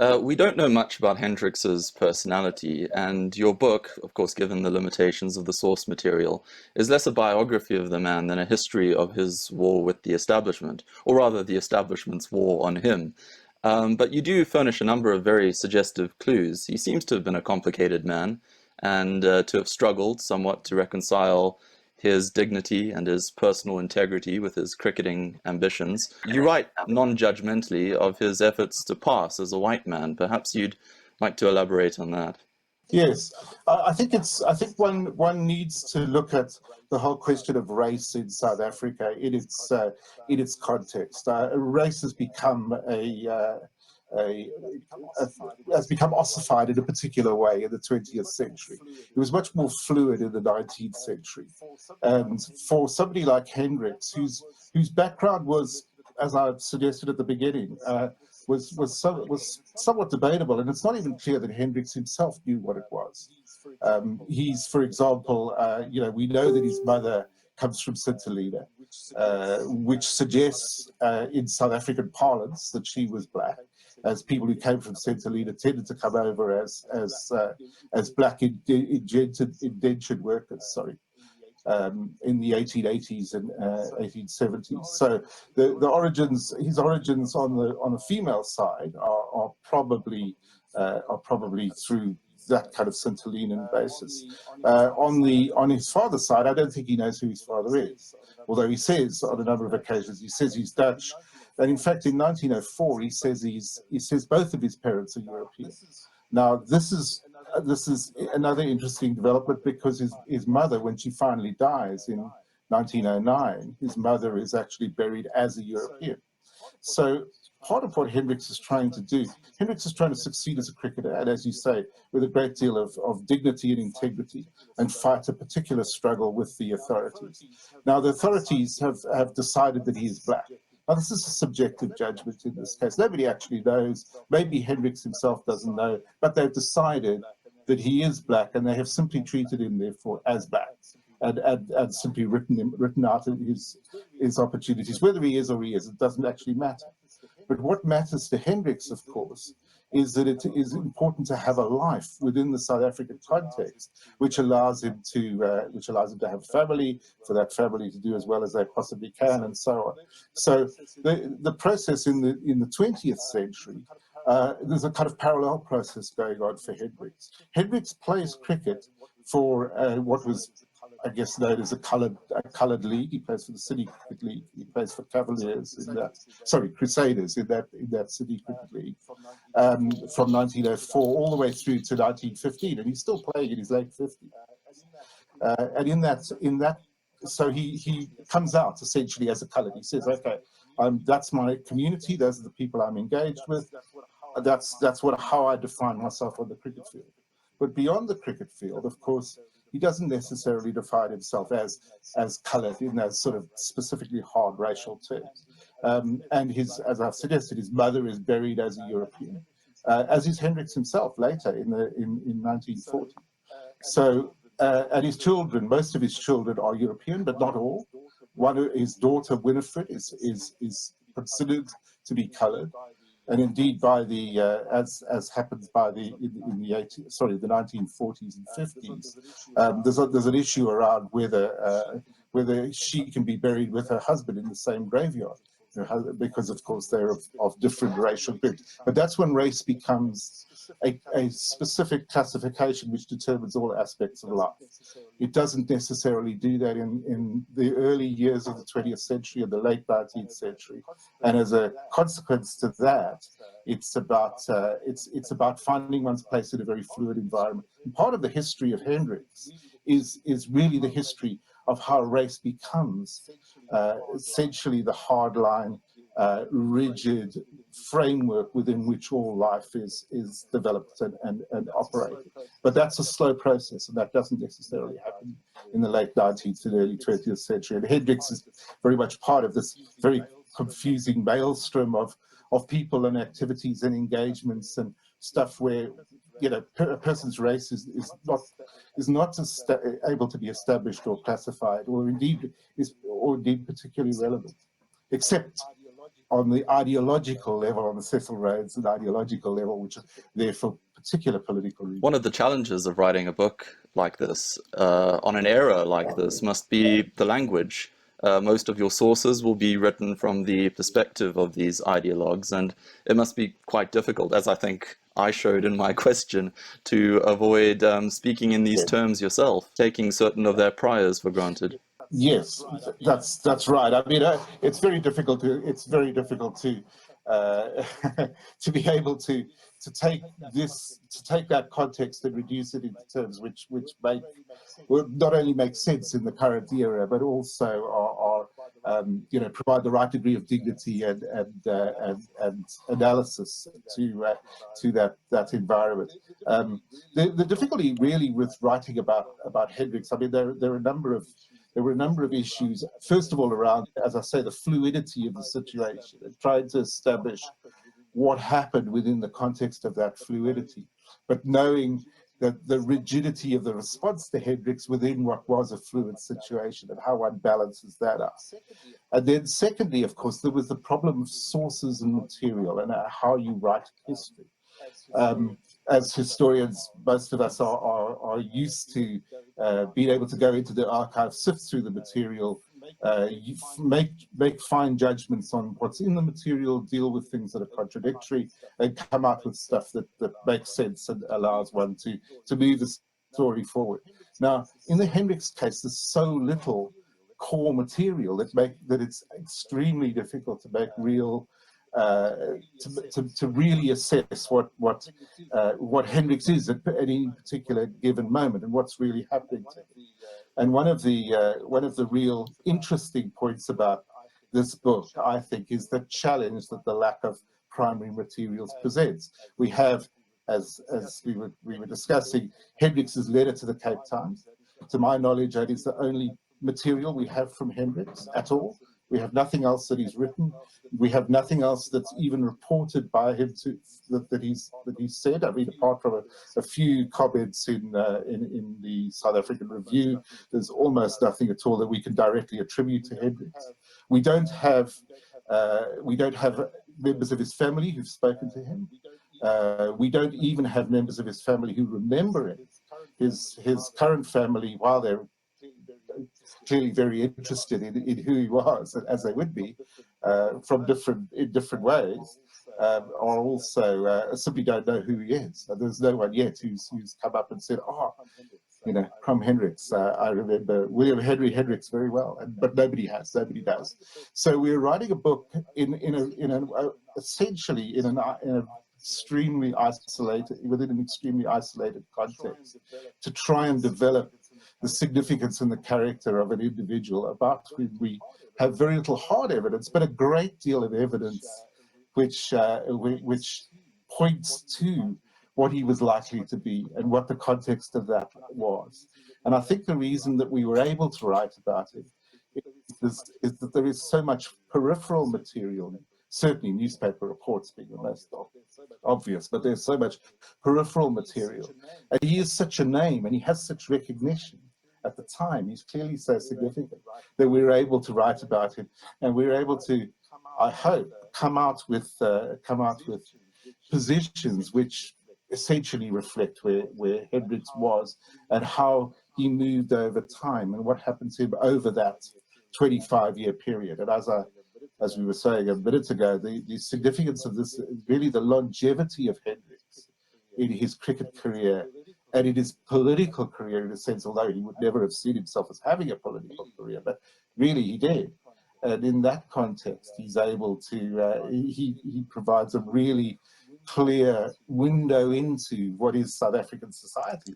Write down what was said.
We don't know much about Hendrix's personality, and your book, of course, given the limitations of the source material, is less a biography of the man than a history of his war with the establishment, or rather the establishment's war on him. But you do furnish a number of very suggestive clues. He seems to have been a complicated man, and to have struggled somewhat to reconcile his dignity and his personal integrity with his cricketing ambitions. You write non-judgmentally of his efforts to pass as a white man. Perhaps you'd like to elaborate on that. Yes, I think one needs to look at the whole question of race in South Africa in its context. Race has become a, has become ossified in a particular way in the 20th century. It was much more fluid in the 19th century. And for somebody like Hendricks, whose background was, as I suggested at the beginning, was somewhat debatable, and it's not even clear that Hendricks himself knew what it was. He's, for example, we know that his mother comes from St Helena, which suggests in South African parlance that she was black, as people who came from St Helena tended to come over as black indentured workers. Sorry. In the 1880s and 1870s. So the origins, his origins on the female side are probably through that kind of St Helenan basis. On his father's side, I don't think he knows who his father is, although he says on a number of occasions he's Dutch. And in fact, in 1904, he says both of his parents are European. Now, this is another interesting development, because his mother, when she finally dies in 1909, his mother is actually buried as a European. So part of what Hendricks is trying to do, Hendricks is trying to succeed as a cricketer, and as you say, with a great deal of dignity and integrity, and fight a particular struggle with the authorities. Now, the authorities have decided that he is black. Now, this is a subjective judgment in this case. Nobody actually knows. Maybe Hendricks himself doesn't know, but they've decided that he is black, and they have simply treated him, therefore, as black, and simply written out his opportunities. Whether he is or he isn't doesn't actually matter. But what matters to Hendricks, of course, is that it is important to have a life within the South African context, which allows him to have a family, for that family to do as well as they possibly can, and so on. So the process in the 20th century, there's a kind of parallel process going on for Hendricks. Hendricks plays cricket for what was, I guess, known as a coloured league. He plays for the City Cricket League. He plays for Cavaliers in that, Crusaders in that City Cricket League, from 1904 all the way through to 1915, and he's still playing in his late 50s. And in that, so he comes out essentially as a coloured. He says, okay, that's my community. Those are the people I'm engaged with. That's how I define myself on the cricket field. But beyond the cricket field, of course, he doesn't necessarily define himself as coloured in those sort of specifically hard racial terms. And as I've suggested, his mother is buried as a European, as is Hendricks himself later in 1940. So, and his children, most of his children are European, but not all. His daughter Winifred is considered to be coloured. And indeed, by the as happens by the 1940s and 50s, there's an issue around whether she can be buried with her husband in the same graveyard, because of course they're of different racial groups. But that's when race becomes a specific classification which determines all aspects of life. It doesn't necessarily do that in the early years of the 20th century and the late 19th century. And as a consequence to that, it's about finding one's place in a very fluid environment. And part of the history of Hendricks is really the history of how race becomes essentially the hardline, rigid framework within which all life is developed and operated. But that's a slow process, and that doesn't necessarily happen in the late 19th and early 20th century. And Hendricks is very much part of this very confusing maelstrom of people and activities and engagements and stuff where, a person's race is not able to be established or classified, or indeed particularly relevant, except on the ideological level, on the Cecil Rhodes and ideological level, which is there for particular political reasons. One of the challenges of writing a book like this, on an era like this, must be the language. Most of your sources will be written from the perspective of these ideologues, and it must be quite difficult, as I think I showed in my question, to avoid speaking in these terms yourself, taking certain of their priors for granted. Yes, that's right. I mean, it's very difficult to to be able to take that context and reduce it into terms which will not only make sense in the current era, but also are you know, provide the right degree of dignity and analysis to that environment. The difficulty really with writing about Hendricks, I mean, there were a number of issues, first of all, around, as I say, the fluidity of the situation and trying to establish what happened within the context of that fluidity, but knowing that the rigidity of the response to Hendricks within what was a fluid situation and how one balances that up. And then secondly, of course, there was the problem of sources and material and how you write history. As historians, most of us are used to being able to go into the archive, sift through the material, you make fine judgments on what's in the material, deal with things that are contradictory, and come up with stuff that makes sense and allows one to move the story forward. Now, in the Hendricks case, there's so little core material that it's extremely difficult to make real to really assess what Hendricks is at any particular given moment and what's really happening to him. And one of the real interesting points about this book, I think, is the challenge that the lack of primary materials presents. We have, as we were discussing, Hendricks's letter to the Cape Times. To my knowledge, that is the only material we have from Hendricks at all. We have nothing else that he's written. We have nothing else that's even reported by him that he's said. I mean, apart from a few comments in the South African Review, there's almost nothing at all that we can directly attribute to Hendricks. We don't have members of his family who've spoken to him. We don't even have members of his family who remember him. His current family, while they're clearly very interested in who he was, as they would be, in different ways, are also simply don't know who he is. There's no one yet who's come up and said, "Oh, you know, Krom Hendricks. I remember William Henry Hendricks very well," but nobody does. So we're writing a book essentially in an extremely isolated, within an extremely isolated context, to try and develop the significance and the character of an individual about whom we have very little hard evidence, but a great deal of evidence which points to what he was likely to be and what the context of that was. And I think the reason that we were able to write about it is that there is so much peripheral material, certainly newspaper reports being the most obvious, but there's so much peripheral material. And he is such a name and he has such recognition at the time. He's clearly so significant that we were able to write about him, and we were able to, I hope, come out with positions which essentially reflect where Hendricks was and how he moved over time and what happened to him over that 25-year period. And as we were saying a minute ago, the significance of this, really the longevity of Hendricks in his cricket career and in his political career, in a sense, although he would never have seen himself as having a political career, but really he did. And in that context, he's able to, he provides a really clear window into what is South African society.